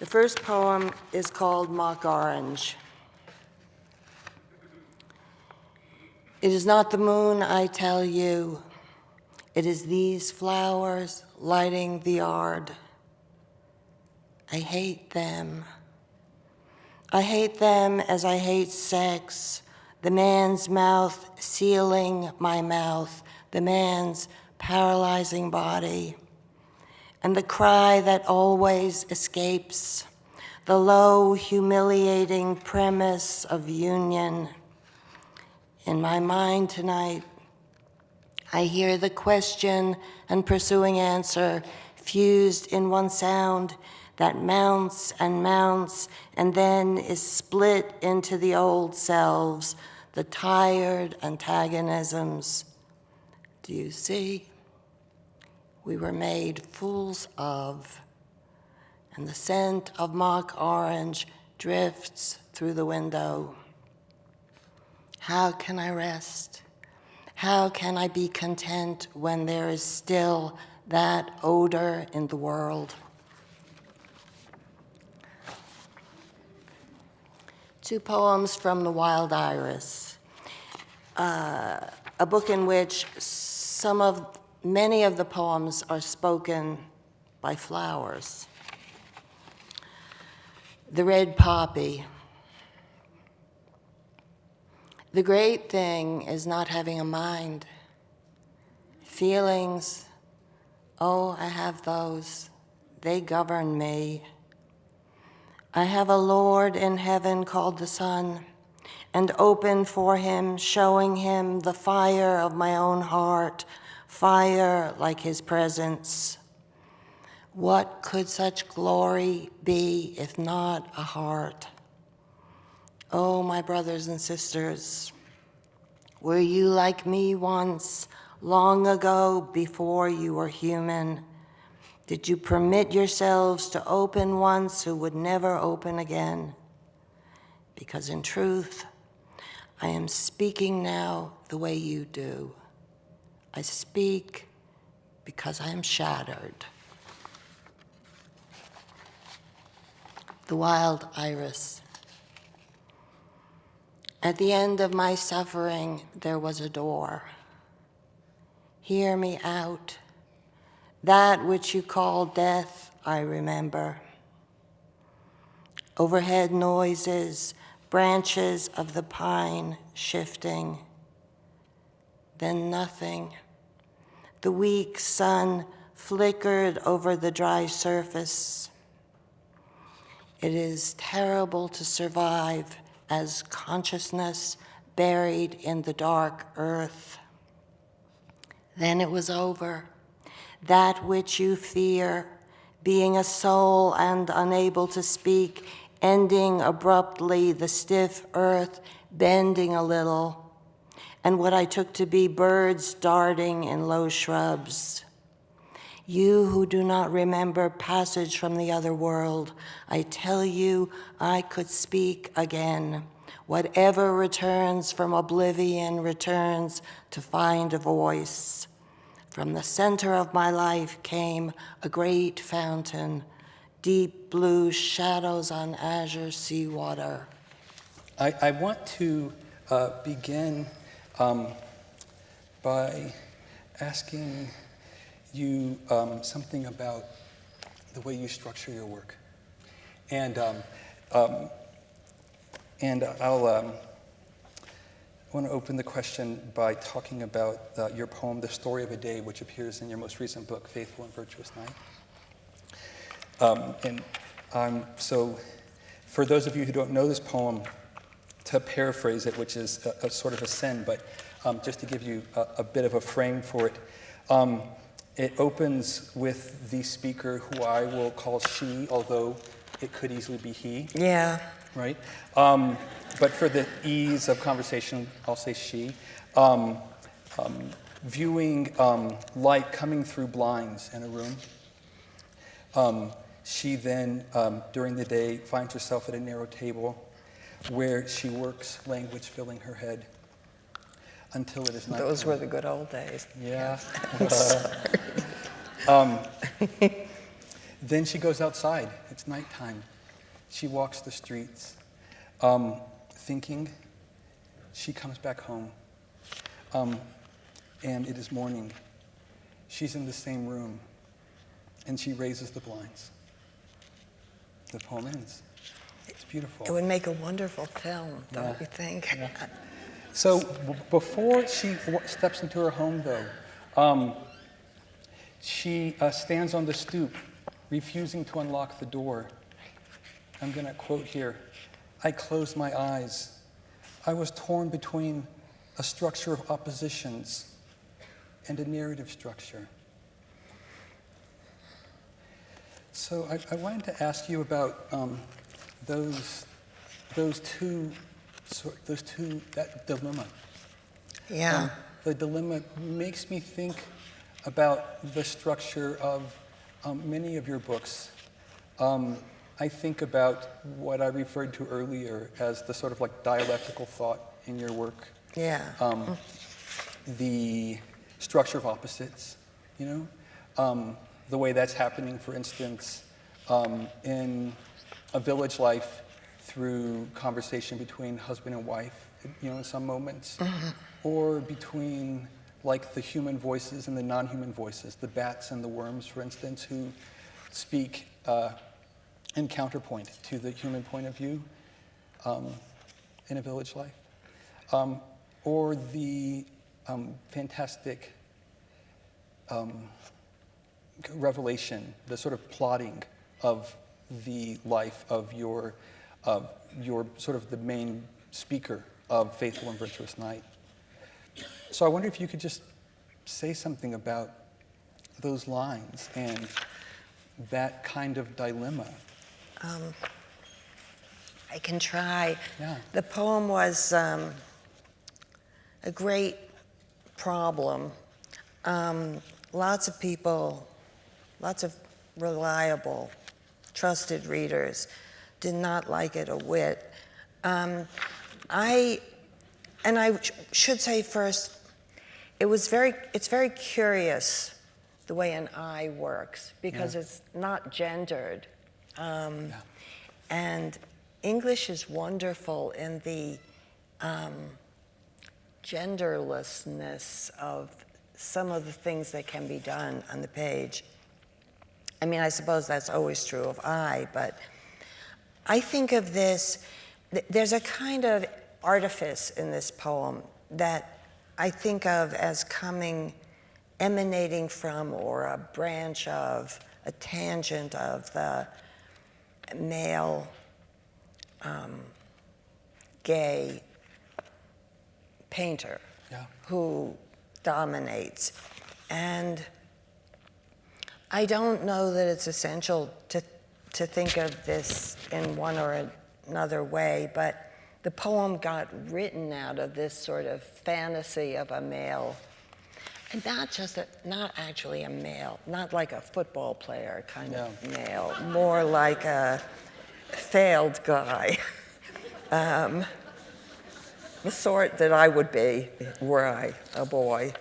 The first poem is called Mock Orange. It is not the moon, I tell you. It is these flowers lighting the yard. I hate them. I hate them as I hate sex, the man's mouth sealing my mouth, the man's paralyzing body, and the cry that always escapes, the low, humiliating premise of union. In my mind tonight, I hear the question and pursuing answer fused in one sound that mounts and mounts and then is split into the old selves, the tired antagonisms. Do you see? We were made fools of, and the scent of mock orange drifts through the window. How can I rest? How can I be content when there is still that odor in the world? Two poems from The Wild Iris, a book in which many of the poems are spoken by flowers. The red poppy. The great thing is not having a mind. Feelings, oh, I have those. They govern me. I have a Lord in heaven called the sun, and open for him, showing him the fire of my own heart, fire like his presence. What could such glory be if not a heart? Oh, my brothers and sisters, were you like me once, long ago, before you were human? Did you permit yourselves to open once who would never open again? Because in truth, I am speaking now the way you do. I speak because I am shattered. The Wild Iris. At the end of my suffering, there was a door. Hear me out. That which you call death, I remember. Overhead noises, branches of the pine shifting. Then nothing. The weak sun flickered over the dry surface. It is terrible to survive as consciousness buried in the dark earth. Then it was over. That which you fear, being a soul and unable to speak, ending abruptly, the stiff earth bending a little, and what I took to be birds darting in low shrubs. You who do not remember passage from the other world, I tell you I could speak again. Whatever returns from oblivion returns to find a voice. From the center of my life came a great fountain, deep blue shadows on azure seawater. I want to begin by asking you something about the way you structure your work. And I'll want to open the question by talking about your poem, The Story of a Day, which appears in your most recent book, Faithful and Virtuous Night. So for those of you who don't know this poem, to paraphrase it, which is a sort of a sin, but just to give you a bit of a frame for it, it opens with the speaker, who I will call she, although it could easily be he. Yeah. Right? But for the ease of conversation, I'll say she. Viewing light coming through blinds in a room. She then, during the day, finds herself at a narrow table where she works, language filling her head, until it is nighttime. Those were the good old days. Yeah. Then she goes outside. It's nighttime. She walks the streets, thinking. She comes back home, and it is morning. She's in the same room, and she raises the blinds. The poem ends. It's beautiful. It would make a wonderful film, don't you think? Yeah. So before she steps into her home, though, she stands on the stoop, refusing to unlock the door. I'm going to quote here. I closed my eyes. I was torn between a structure of oppositions and a narrative structure. So I wanted to ask you about that dilemma. Yeah. The dilemma makes me think about the structure of many of your books. I think about what I referred to earlier as the sort of like dialectical thought in your work. Yeah. The structure of opposites, you know? The way that's happening, for instance, in a village life through conversation between husband and wife, you know, in some moments, or between like the human voices and the non-human voices, the bats and the worms, for instance, who speak in counterpoint to the human point of view in a village life, or the fantastic revelation, the sort of plotting of the life of your sort of the main speaker of Faithful and Virtuous Night. So I wonder if you could just say something about those lines and that kind of dilemma. I can try. Yeah. The poem was a great problem. Lots of people, lots of reliable, trusted readers did not like it a whit. I should say first, it's very curious the way an I works, because it's not gendered. And English is wonderful in the genderlessness of some of the things that can be done on the page. I mean, I suppose that's always true of I, but I think of this, there's a kind of artifice in this poem that I think of as emanating from, or a branch of, a tangent of the male gay painter who dominates. And I don't know that it's essential to think of this in one or another way, but the poem got written out of this sort of fantasy of a male, and not actually a male, not like a football player kind of male, more like a failed guy, the sort that I would be were I a boy.